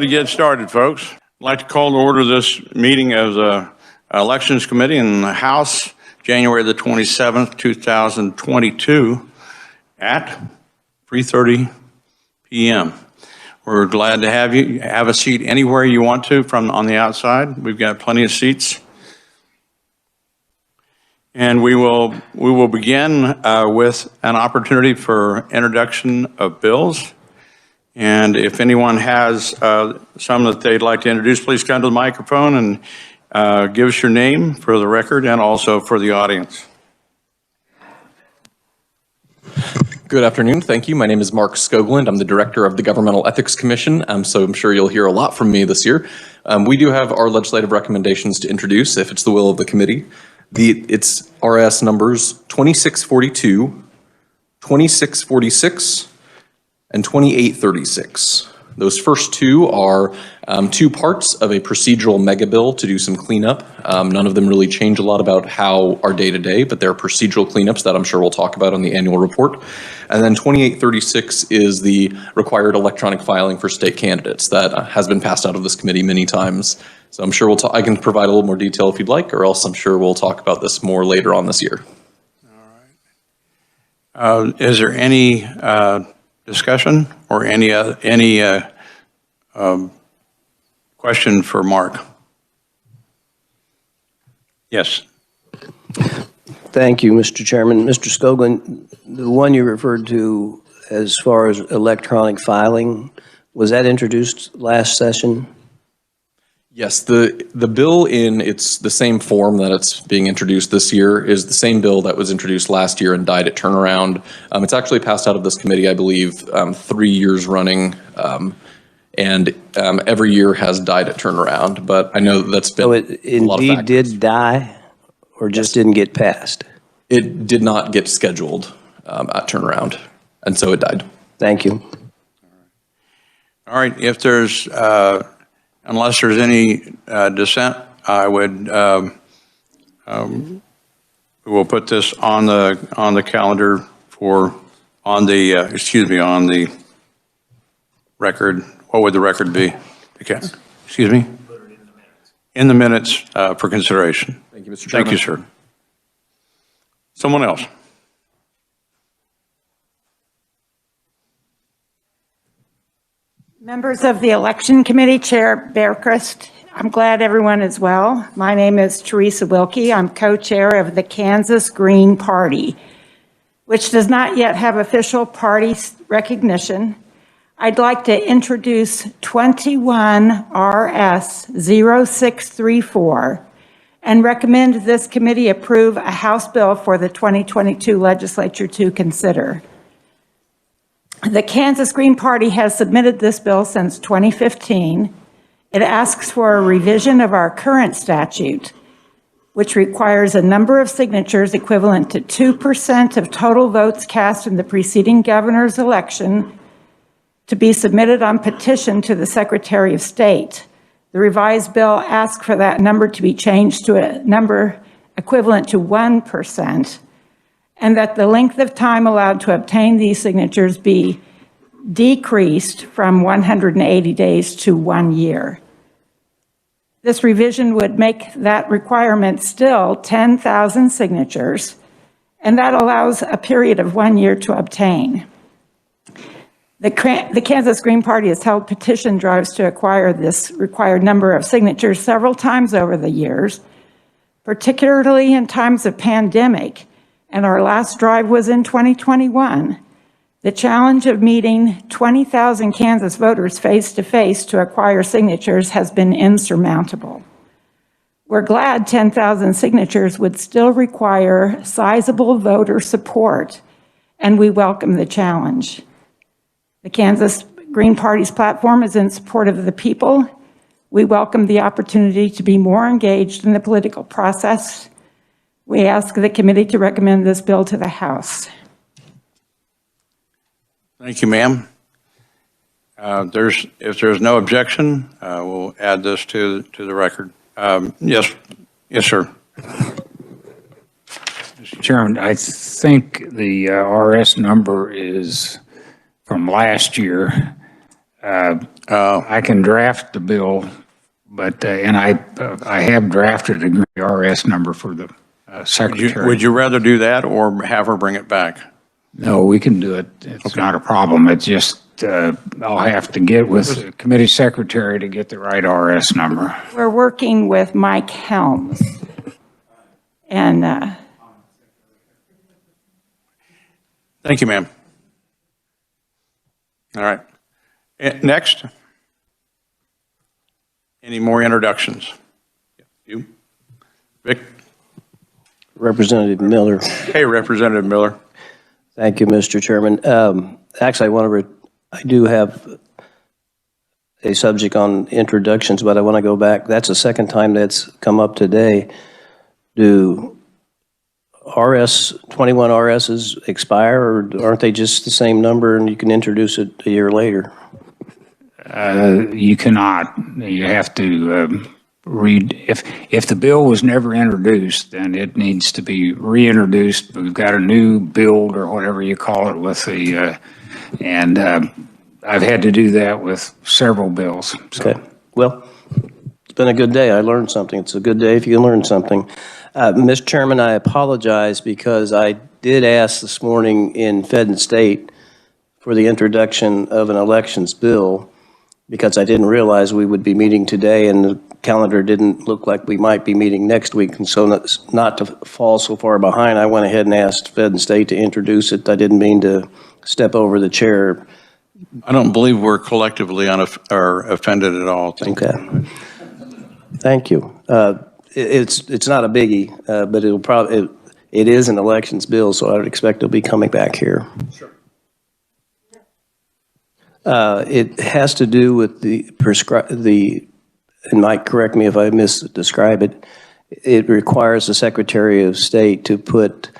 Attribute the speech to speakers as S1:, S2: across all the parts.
S1: ready to get started, folks. I'd like to call to order this meeting of the Elections Committee in the House, January the 27th, 2022 at 3:30 p.m. We're glad to have you. Have a seat anywhere you want to from on the outside. We've got plenty of seats. And we will begin with an opportunity for introduction of bills. And if anyone has some that they'd like to introduce, please come to the microphone and give us your name for the record and also for the audience.
S2: Good afternoon. Thank you. My name is Mark Skoglund. I'm the director of the Governmental Ethics Commission, so I'm sure you'll hear a lot from me this year. We do have our legislative recommendations to introduce if it's the will of the committee. It's RS numbers 2642, 2646, and 2836. Those first two are two parts of a procedural mega bill to do some cleanup. None of them really change a lot about how our day-to-day, but they're procedural cleanups that I'm sure we'll talk about on the annual report. And then 2836 is the required electronic filing for state candidates that has been passed out of this committee many times. So I'm sure I can provide a little more detail if you'd like, or else I'm sure we'll talk about this more later on this year.
S1: All right. Is there any discussion or any question for Mark? Yes.
S3: Thank you, Mr. Chairman. Mr. Skoglund, the one you referred to as far as electronic filing, was that introduced last session?
S2: Yes, the bill in it's the same form that it's being introduced this year is the same bill that was introduced last year and died at turnaround. It's actually passed out of this committee, I believe, 3 years running, and every year has died at turnaround. But I know that's been
S3: So it indeed did die, or just didn't get passed?
S2: It did not get scheduled at turnaround, and so it died.
S3: Thank you.
S1: All right. If there's unless there's any dissent, I would we will put this on the calendar for on the record. What would the record be? Okay. Excuse me. In the minutes for consideration.
S2: Thank you, Mr. Chairman.
S1: Thank you, sir. Someone else.
S4: Members of the Election Committee, Chair Bearcrest, I'm glad everyone is well. My name is Teresa Wilkie. I'm co-chair of the Kansas Green Party, which does not yet have official party recognition. I'd like to introduce 21 RS 0634 and recommend this committee approve a House bill for the 2022 legislature to consider. The Kansas Green Party has submitted this bill since 2015. It asks for a revision of our current statute, which requires a number of signatures equivalent to 2% of total votes cast in the preceding governor's election to be submitted on petition to the Secretary of State. The revised bill asks for that number to be changed to a number equivalent to 1%. And that the length of time allowed to obtain these signatures be decreased from 180 days to 1 year. This revision would make that requirement still 10,000 signatures, and that allows a period of 1 year to obtain. The Kansas Green Party has held petition drives to acquire this required number of signatures several times over the years, particularly in times of pandemic. And our last drive was in 2021. The challenge of meeting 20,000 Kansas voters face-to-face to acquire signatures has been insurmountable. We're glad 10,000 signatures would still require sizable voter support, and we welcome the challenge. The Kansas Green Party's platform is in support of the people. We welcome the opportunity to be more engaged in the political process. We ask the committee to recommend this bill to the House.
S1: Thank you, ma'am. If there's no objection, we'll add this to the record. Yes, sir.
S5: Mr. Chairman, I think the RS number is from last year. I can draft the bill, but, and I have drafted a RS number for the secretary.
S1: Would you rather do that or have her bring it back?
S5: No, we can do it. It's not a problem. It's just, I'll have to get with the committee secretary to get the right RS number.
S4: We're working with Mike Helms. And
S1: Thank you, ma'am. All right. Next. Any more introductions? You? Vic?
S3: Representative Miller.
S1: Hey, Representative Miller.
S3: Thank you, Mr. Chairman. Actually, I do have a subject on introductions, but I want to go back. That's the second time that's come up today. Do 21 RSs expire, or aren't they just the same number and you can introduce it a year later?
S5: You cannot. You have to read. If the bill was never introduced, then it needs to be reintroduced. We've got a new build or whatever you call it with the, and I've had to do that with several bills. So.
S3: Okay. Well, it's been a good day. I learned something. It's a good day if you learn something. Mr. Chairman, I apologize because I did ask this morning in Fed and State for the introduction of an elections bill because I didn't realize we would be meeting today and the calendar didn't look like we might be meeting next week. And so not to fall so far behind, I went ahead and asked Fed and State to introduce it. I didn't mean to step over the chair.
S1: I don't believe we're collectively or offended at all.
S3: Okay. Thank you. It's not a biggie, but it'll probably it is an elections bill, so I would expect it'll be coming back here. Sure. It has to do with and Mike, correct me if I misdescribe it. It requires the Secretary of State to put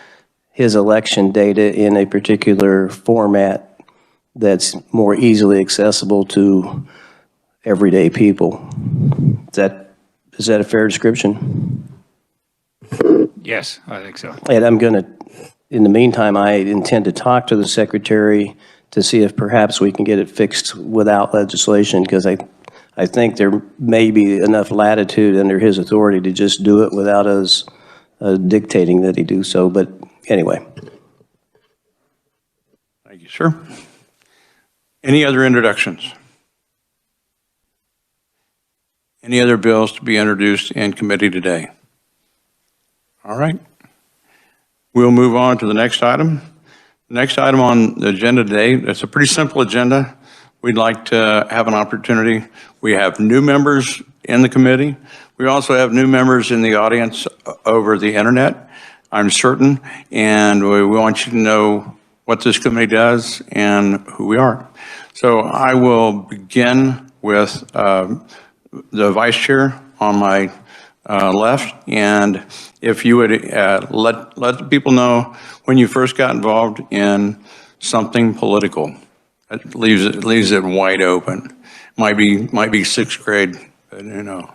S3: his election data in a particular format that's more easily accessible to everyday people. Is that a fair description?
S5: Yes, I think so.
S3: And I'm going to, in the meantime, I intend to talk to the Secretary to see if perhaps we can get it fixed without legislation, because I think there may be enough latitude under his authority to just do it without us dictating that he do so. But anyway.
S1: Thank you, sir. Any other introductions? Any other bills to be introduced in committee today? All right. We'll move on to the next item. The next item on the agenda today, it's a pretty simple agenda. We'd like to have an opportunity. We have new members in the committee. We also have new members in the audience over the internet, I'm certain, and we want you to know what this committee does and who we are. So I will begin with the vice chair on my left, and if you would let the people know when you first got involved in something political. It leaves it wide open. Might be sixth grade, but who knows.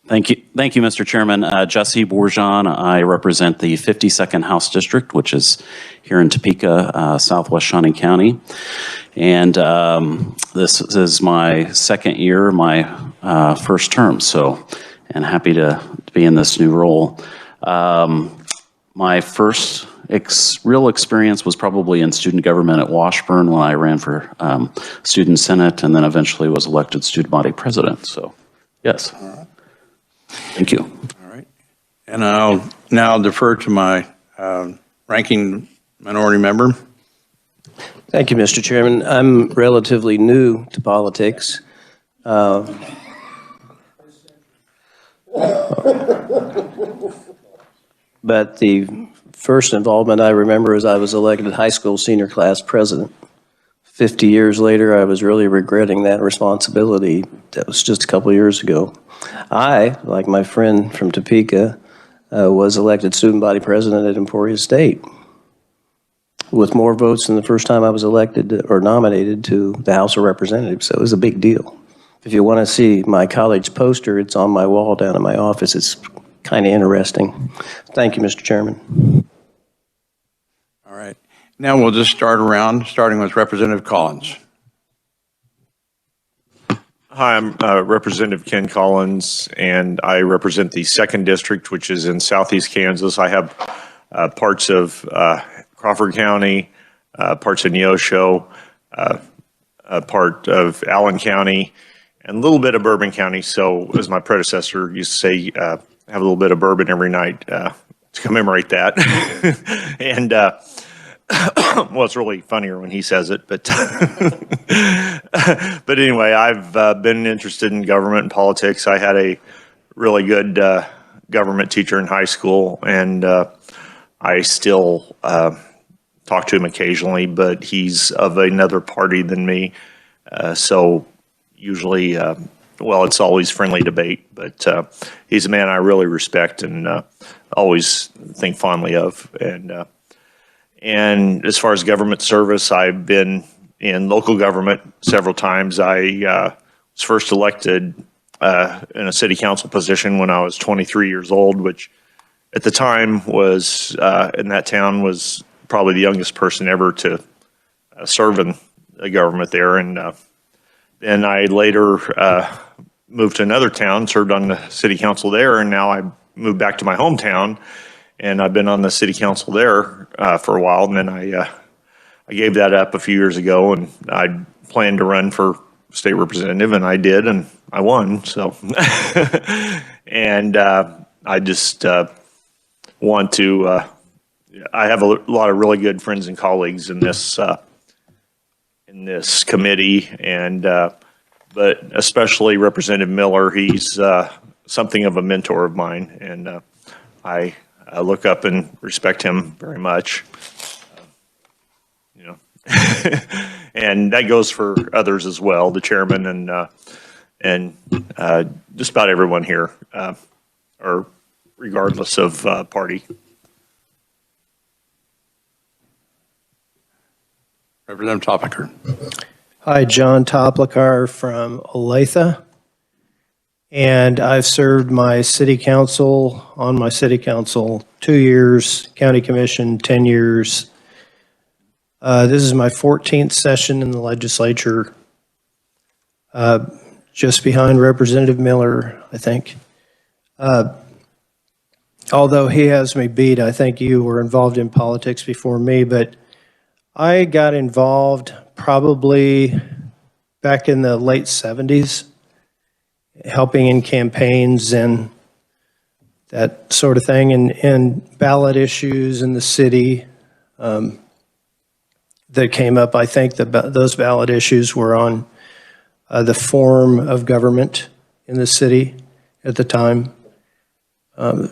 S6: Thank you, Mr. Chairman. Jesse Bourgeon, I represent the 52nd House District, which is here in Topeka, Southwest Shawnee County. And this is my second year, my first term, and happy to be in this new role. My first real experience was probably in student government at Washburn when I ran for student senate and then eventually was elected student body president. So, yes. All right. Thank you.
S1: All right. And I'll now defer to my ranking minority member.
S3: Thank you, Mr. Chairman. I'm relatively new to politics. But the first involvement I remember is I was elected high school senior class president. 50 years later, I was really regretting that responsibility. That was just a couple of years ago. I, like my friend from Topeka, was elected student body president at Emporia State with more votes than the first time I was elected or nominated to the House of Representatives. So it was a big deal. If you want to see my college poster, it's on my wall down in my office. It's kind of interesting. Thank you, Mr. Chairman.
S1: All right. Now we'll just start around, starting with Representative Collins.
S7: Hi, I'm Representative Ken Collins, and I represent the 2nd District, which is in southeast Kansas. I have parts of Crawford County, parts of Neosho, a part of Allen County, and a little bit of Bourbon County. So, as my predecessor used to say, have a little bit of bourbon every night to commemorate that. And well, it's really funnier when he says it, but but anyway, I've been interested in government and politics. I had a really good government teacher in high school, and I still talk to him occasionally, but he's of another party than me. So usually, well, it's always friendly debate, but he's a man I really respect and always think fondly of. And as far as government service, I've been in local government several times. I was first elected in a city council position when I was 23 years old, which at the time was, in that town, was probably the youngest person ever to serve in the government there. And then I later moved to another town, served on the city council there, and now I moved back to my hometown. And I've been on the city council there for a while, and then I gave that up a few years ago, and I planned to run for state representative, and I did, and I won. So, and I just want to. I have a lot of really good friends and colleagues in this committee, and but especially Representative Miller. He's something of a mentor of mine, and I look up and respect him very much. You know, and that goes for others as well, the chairman and just about everyone here, or regardless of party.
S1: Representative Topiker.
S8: Hi, John Toplikar from Olathe. And I've served my city council, on my city council, 2 years, county commission, 10 years. This is my 14th session in the legislature, just behind Representative Miller, I think. Although he has me beat, I think you were involved in politics before me, but I got involved probably back in the late 70s. Helping in campaigns and that sort of thing, and ballot issues in the city that came up. I think those ballot issues were on the form of government in the city at the time. But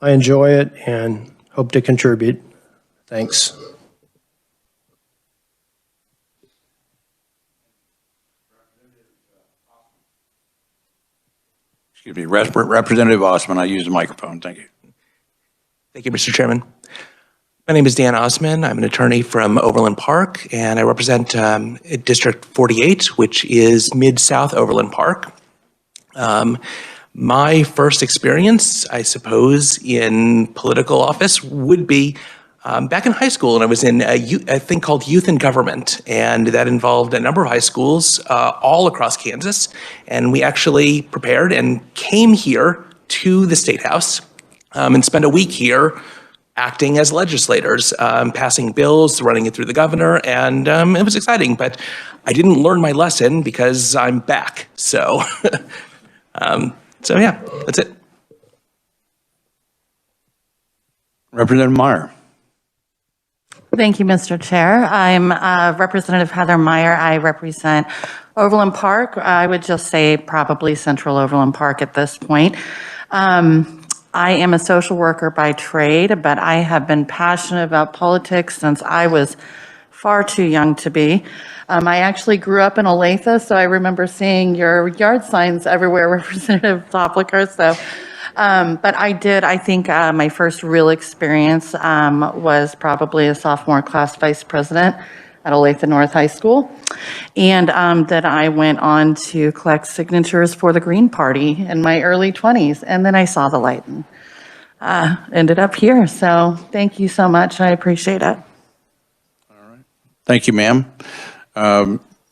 S8: I enjoy it and hope to contribute. Thanks.
S1: Excuse me, Representative Osman, I use the microphone. Thank you.
S9: Thank you, Mr. Chairman. My name is Dan Osman. I'm an attorney from Overland Park, and I represent District 48, which is Mid-South Overland Park. My first experience, I suppose, in political office would be back in high school, and I was in a thing called Youth in Government, and that involved a number of high schools all across Kansas. And we actually prepared and came here to the State House and spent a week here acting as legislators, passing bills, running it through the governor, and it was exciting. But I didn't learn my lesson because I'm back. So, so yeah, that's it.
S1: Representative Meyer.
S10: Thank you, Mr. Chair. I'm Representative Heather Meyer. I represent Overland Park. I would just say probably Central Overland Park at this point. I am a social worker by trade, but I have been passionate about politics since I was far too young to be. I actually grew up in Olathe, so I remember seeing your yard signs everywhere, Representative Topliker. So. But I think my first real experience was probably a sophomore class vice president at Olathe North High School. And then I went on to collect signatures for the Green Party in my early 20s. And then I saw the light and ended up here. So thank you so much. I appreciate it.
S1: Thank you, ma'am.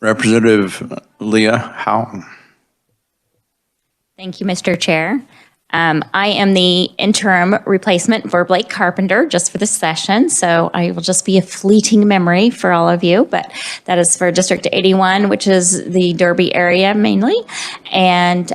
S1: Representative Leah Howe.
S11: Thank you, Mr. Chair. I am the interim replacement for Blake Carpenter just for this session, so I will just be a fleeting memory for all of you, but that is for District 81, which is the Derby area mainly. And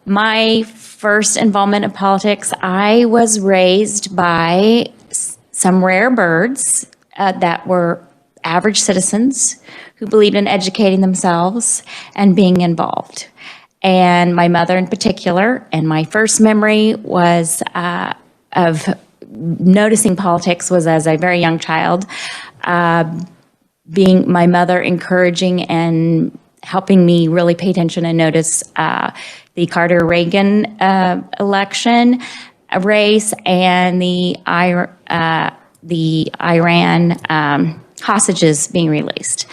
S11: my first involvement in politics, I was raised by some rare birds that were average citizens who believed in educating themselves and being involved. And my mother in particular, and my first memory was of noticing politics was as a very young child, being my mother encouraging and helping me really pay attention and notice the Carter-Reagan election race and the Iran hostages being released.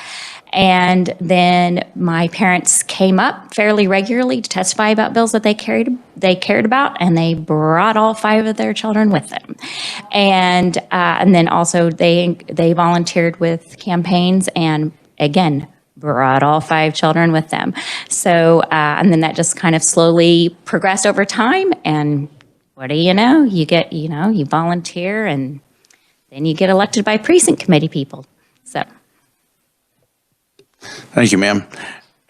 S11: And then my parents came up fairly regularly to testify about bills that they cared about, and they brought all 5 of their children with them. And then also they volunteered with campaigns, and again brought all 5 children with them. So and then that just kind of slowly progressed over time. And what do you know? You get you volunteer, and then you get elected by precinct committee people. So.
S1: Thank you, ma'am.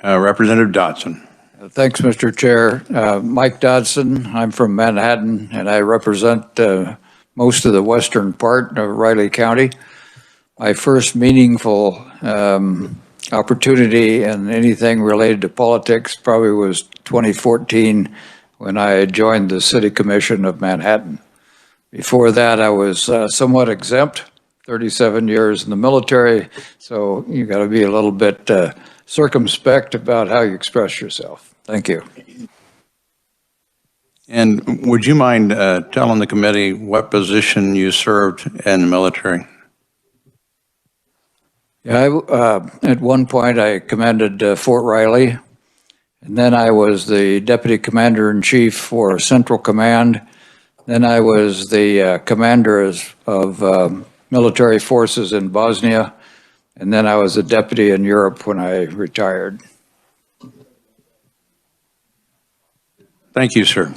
S1: Representative Dodson.
S12: Thanks, Mr. Chair. Mike Dodson, I'm from Manhattan, and I represent most of the western part of Riley County. My first meaningful opportunity in anything related to politics probably was 2014 when I joined the City Commission of Manhattan. Before that, I was somewhat exempt. 37 years in the military, so you got to be a little bit circumspect about how you express yourself. Thank you.
S1: And would you mind telling the committee what position you served in the military?
S12: Yeah, at one point I commanded Fort Riley, and then I was the Deputy Commander-in-Chief for Central Command. Then I was the commander of military forces in Bosnia, and then I was a deputy in Europe when I retired.
S1: Thank you, sir.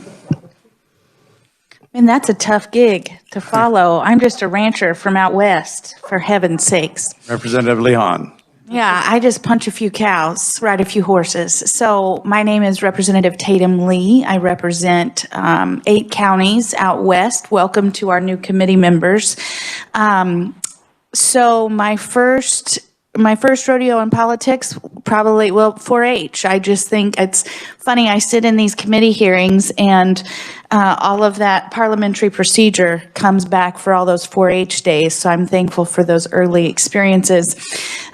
S13: And that's a tough gig to follow. I'm just a rancher from out west, for heaven's sakes.
S1: Representative Leon.
S13: Yeah, I just punch a few cows, ride a few horses. So my name is Representative Tatum Lee. I represent 8 counties out west. Welcome to our new committee members. So my first rodeo in politics, probably, 4-H. I just think it's funny. I sit in these committee hearings and all of that parliamentary procedure comes back for all those 4-H days. So I'm thankful for those early experiences.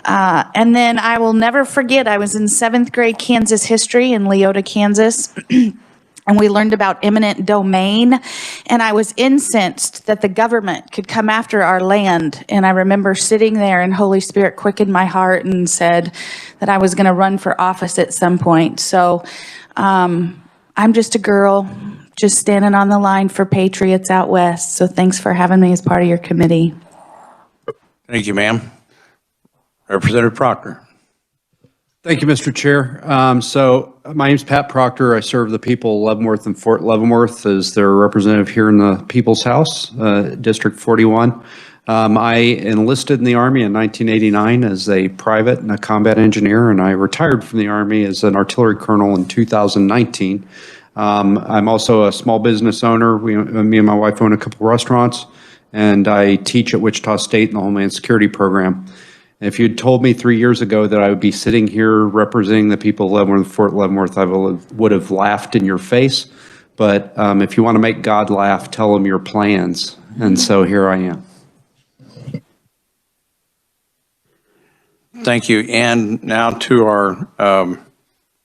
S13: And then I will never forget, I was in 7th grade Kansas history in Leota, Kansas. And we learned about eminent domain, and I was incensed that the government could come after our land. And I remember sitting there, and Holy Spirit quickened my heart and said that I was going to run for office at some point. So I'm just a girl, just standing on the line for patriots out west. So thanks for having me as part of your committee.
S1: Thank you, ma'am. Representative Proctor.
S14: Thank you, Mr. Chair. So my name's Pat Proctor. I serve the people of Leavenworth and Fort Leavenworth as their representative here in the People's House, District 41. I enlisted in the Army in 1989 as a private and a combat engineer, and I retired from the Army as an artillery colonel in 2019. I'm also a small business owner. Me and my wife own a couple restaurants, and I teach at Wichita State in the Homeland Security program. If you'd told me 3 years ago that I would be sitting here representing the people of Leavenworth, Fort Leavenworth, I would have laughed in your face. But if you want to make God laugh, tell him your plans. And so here I am.
S1: Thank you. And now to our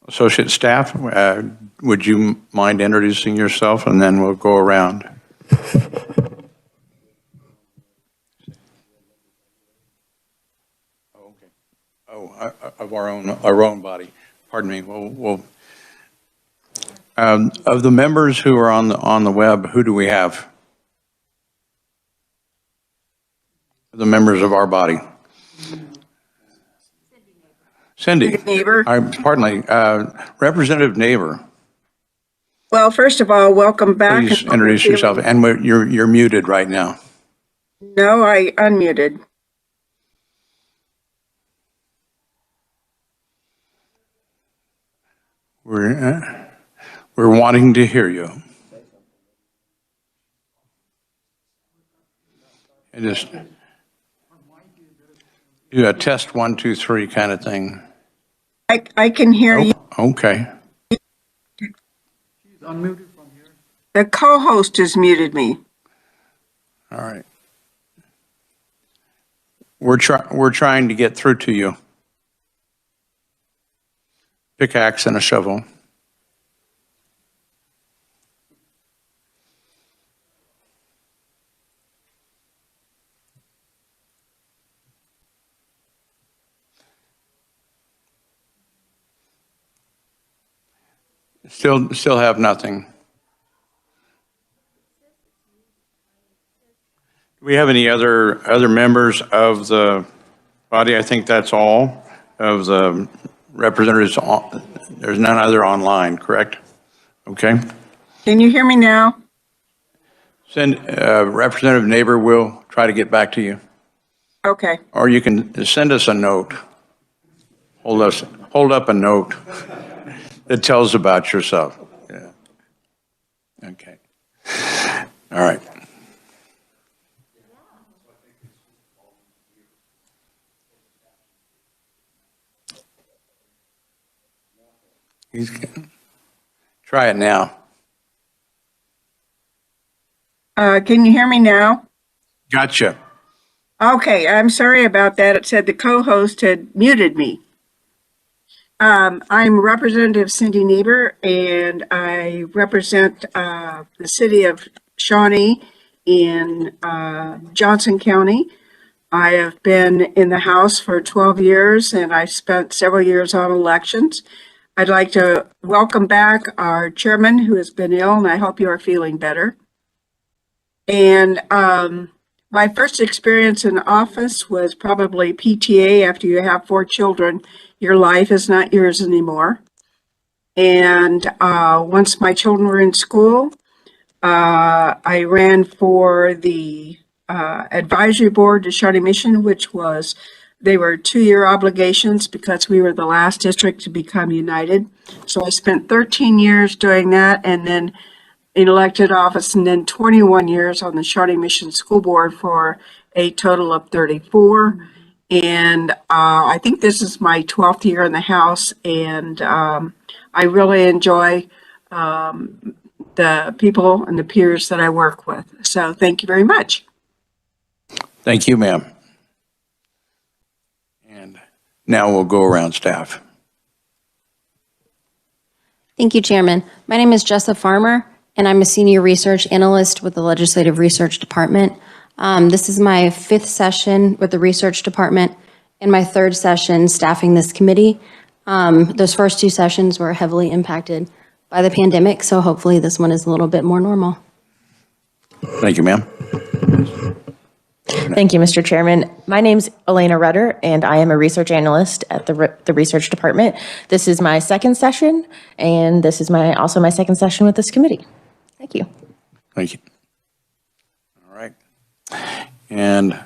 S1: associate staff. Would you mind introducing yourself, and then we'll go around. Of our own body. Pardon me. We'll of the members who are on the web, who do we have? The members of our body. Cindy.
S15: Neighbor.
S1: Pardon me, Representative Neighbor,
S15: Well, first of all, welcome back.
S1: please introduce yourself, and you're muted right now.
S15: No, I unmuted.
S1: We're wanting to hear you. And just do a test 1, 2, 3 kind of thing.
S15: I can hear you.
S1: Okay.
S15: The co-host has muted me.
S1: All right. We're trying to get through to you. Pickaxe and a shovel. Still have nothing. Do we have any other members of the body? I think that's all of the representatives. There's none other online, correct? Okay.
S15: Can you hear me now?
S1: Send Representative Neighbor will try to get back to you.
S15: Okay.
S1: Or you can send us a note. Hold up a note that tells about yourself. Yeah. Okay. All right. Try it now.
S15: Can you hear me now?
S1: Gotcha.
S15: Okay, I'm sorry about that. It said the co-host had muted me. I'm Representative Cindy Neighbor, and I represent the city of Shawnee in Johnson County. I have been in the House for 12 years, and I spent several years on elections. I'd like to welcome back our chairman who has been ill, and I hope you are feeling better. And my first experience in office was probably PTA. After you have 4 children, your life is not yours anymore. And once my children were in school, I ran for the advisory board to Shawnee Mission, which was, they were 2-year obligations because we were the last district to become united. So I spent 13 years doing that, and then in elected office, and then 21 years on the Shawnee Mission School Board for a total of 34. And I think this is my 12th year in the House, and I really enjoy the people and the peers that I work with. So thank you very much.
S1: Thank you, ma'am. And now we'll go around staff.
S16: Thank you, Chairman. My name is Jessa Farmer, and I'm a senior research analyst with the Legislative Research Department. This is my 5th session with the Research Department and my 3rd session staffing this committee. Those first 2 sessions were heavily impacted by the pandemic, so hopefully this one is a little bit more normal.
S1: Thank you, ma'am.
S17: Thank you, Mr. Chairman. My name's Elena Rutter, and I am a research analyst at the Research Department. This is my 2nd session, and this is also my 2nd session with this committee. Thank you.
S1: Thank you. All right. And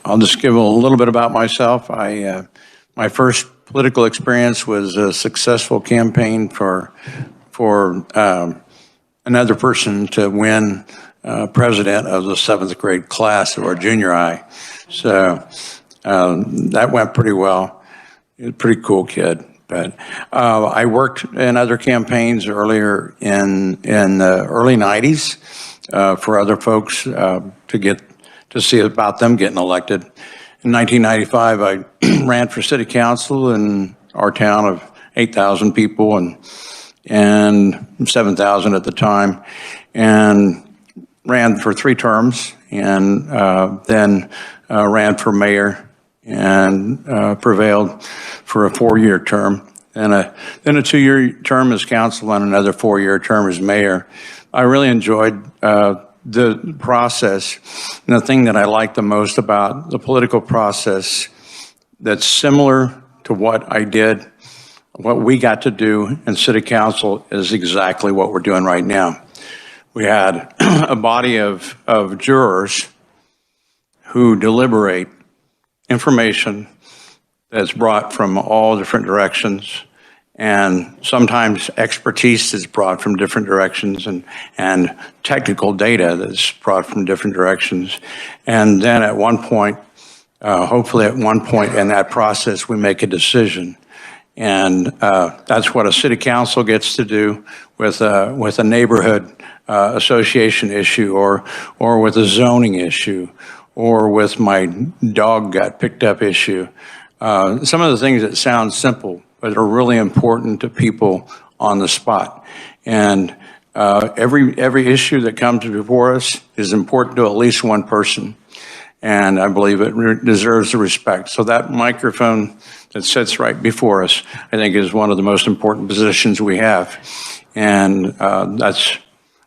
S1: I'll just give a little bit about myself. My first political experience was a successful campaign for another person to win president of the 7th grade class of our junior high. So that went pretty well. He was a pretty cool kid. But I worked in other campaigns earlier in the early 90s for other folks to see about them getting elected. In 1995, I ran for city council in our town of 8,000 people and 7,000 at the time, and ran for 3 terms, and then ran for mayor and prevailed for a 4-year term, and then a 2-year term as council and another 4-year term as mayor. I really enjoyed the process. And the thing that I like the most about the political process that's similar to what I did, what we got to do in city council is exactly what we're doing right now. We had a body of jurors who deliberate information that's brought from all different directions, and sometimes expertise is brought from different directions, and technical data that's brought from different directions. And then at one point, hopefully at one point in that process, we make a decision. And that's what a city council gets to do with a neighborhood association issue, or with a zoning issue, or with my dog got picked up issue. Some of the things that sound simple, but are really important to people on the spot. And every issue that comes before us is important to at least one person. And I believe it deserves the respect. So that microphone that sits right before us, I think, is one of the most important positions we have. And that's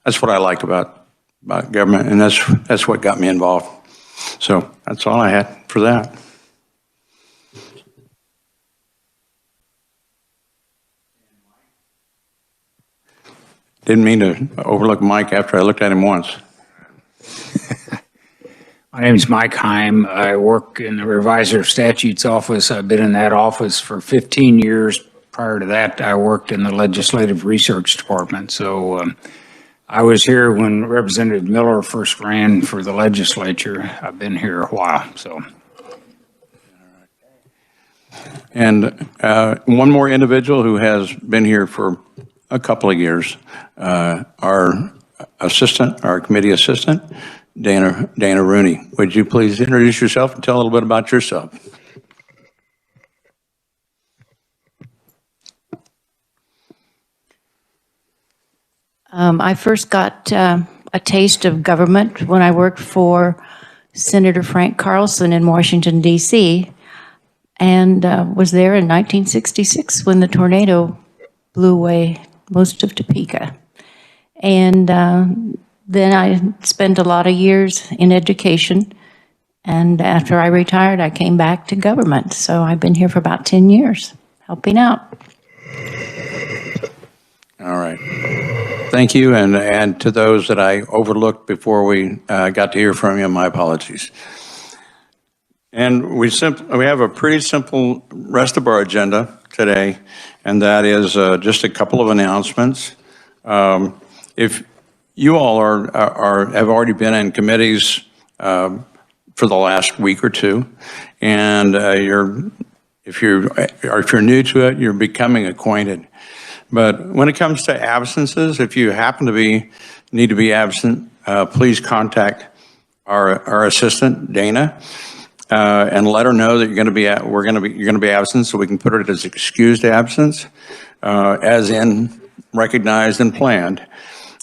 S1: what I like about government, and that's what got me involved. So that's all I had for that. Didn't mean to overlook Mike after I looked at him once.
S5: My name is Mike Heim. I work in the Reviser of Statutes office. I've been in that office for 15 years. Prior to that, I worked in the Legislative Research Department. So I was here when Representative Miller first ran for the legislature. I've been here a while. So.
S1: And one more individual who has been here for a couple of years, our committee assistant, Dana Rooney. Would you please introduce yourself and tell a little bit about yourself?
S18: I first got a taste of government when I worked for Senator Frank Carlson in Washington, D.C., and was there in 1966 when the tornado blew away most of Topeka. And then I spent a lot of years in education, and after I retired, I came back to government. So I've been here for about 10 years, helping out.
S1: All right. Thank you, and to those that I overlooked before we got to hear from you, my apologies. And we have a pretty simple rest of our agenda today, and that is just a couple of announcements. If you all have already been in committees for the last week or two, and if you're new to it, you're becoming acquainted. But when it comes to absences, if you happen to need to be absent, please contact our assistant, Dana, and let her know that you're going to be absent, so we can put it as excused absence, as in recognized and planned.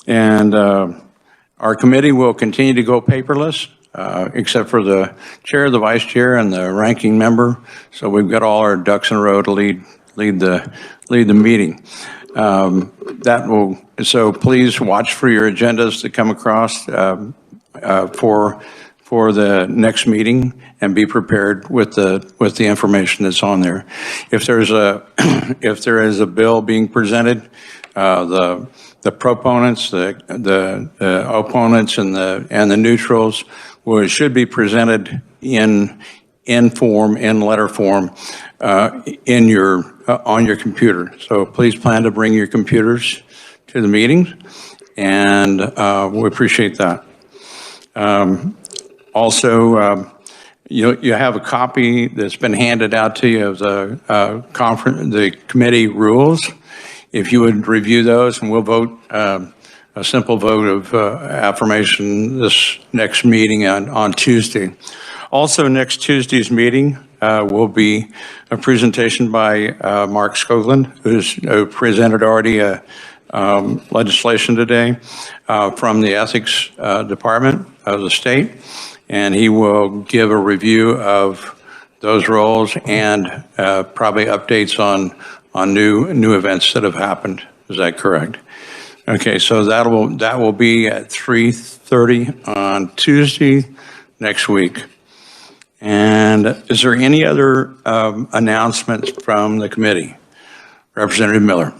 S1: And our committee will continue to go paperless, except for the chair, the vice chair, and the ranking member. So we've got all our ducks in a row to lead the meeting. So please watch for your agendas to come across for the next meeting, and be prepared with the information that's on there. If there is a bill being presented, the proponents, the opponents, and the neutrals should be presented in letter form on your computer. So please plan to bring your computers to the meetings, and we appreciate that. Also, you have a copy that's been handed out to you of the committee rules. If you would review those, and we'll vote a simple vote of affirmation this next meeting on Tuesday. Also, next Tuesday's meeting will be a presentation by Mark Skoglund, who's presented already legislation today from the Ethics Department of the state, and he will give a review of those roles and probably updates on new events that have happened. Is that correct? Okay, so that will be at 3:30 on Tuesday next week. And is there any other announcements from the committee? Representative Miller.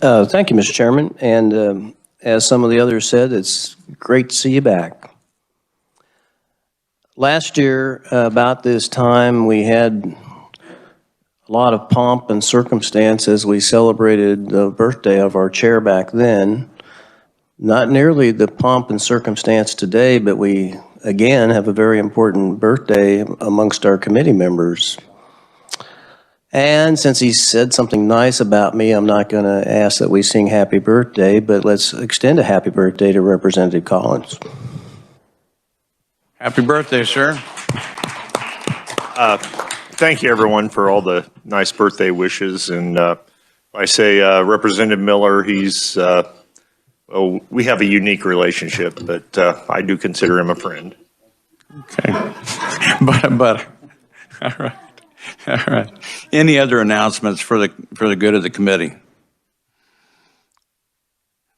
S3: Thank you, Mr. Chairman. And as some of the others said, it's great to see you back. Last year, about this time, we had a lot of pomp and circumstance as we celebrated the birthday of our chair back then. Not nearly the pomp and circumstance today, but we, again, have a very important birthday amongst our committee members. And since he said something nice about me, I'm not going to ask that we sing happy birthday, but let's extend a happy birthday to Representative Collins.
S1: Happy birthday, sir.
S7: Thank you, everyone, for all the nice birthday wishes. And I say Representative Miller, he's, well, we have a unique relationship, but I do consider him a friend.
S1: Okay. but all right. All right. Any other announcements for the good of the committee?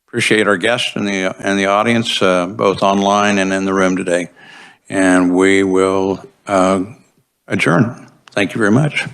S1: Appreciate our guests and the audience, both online and in the room today. And we will adjourn. Thank you very much.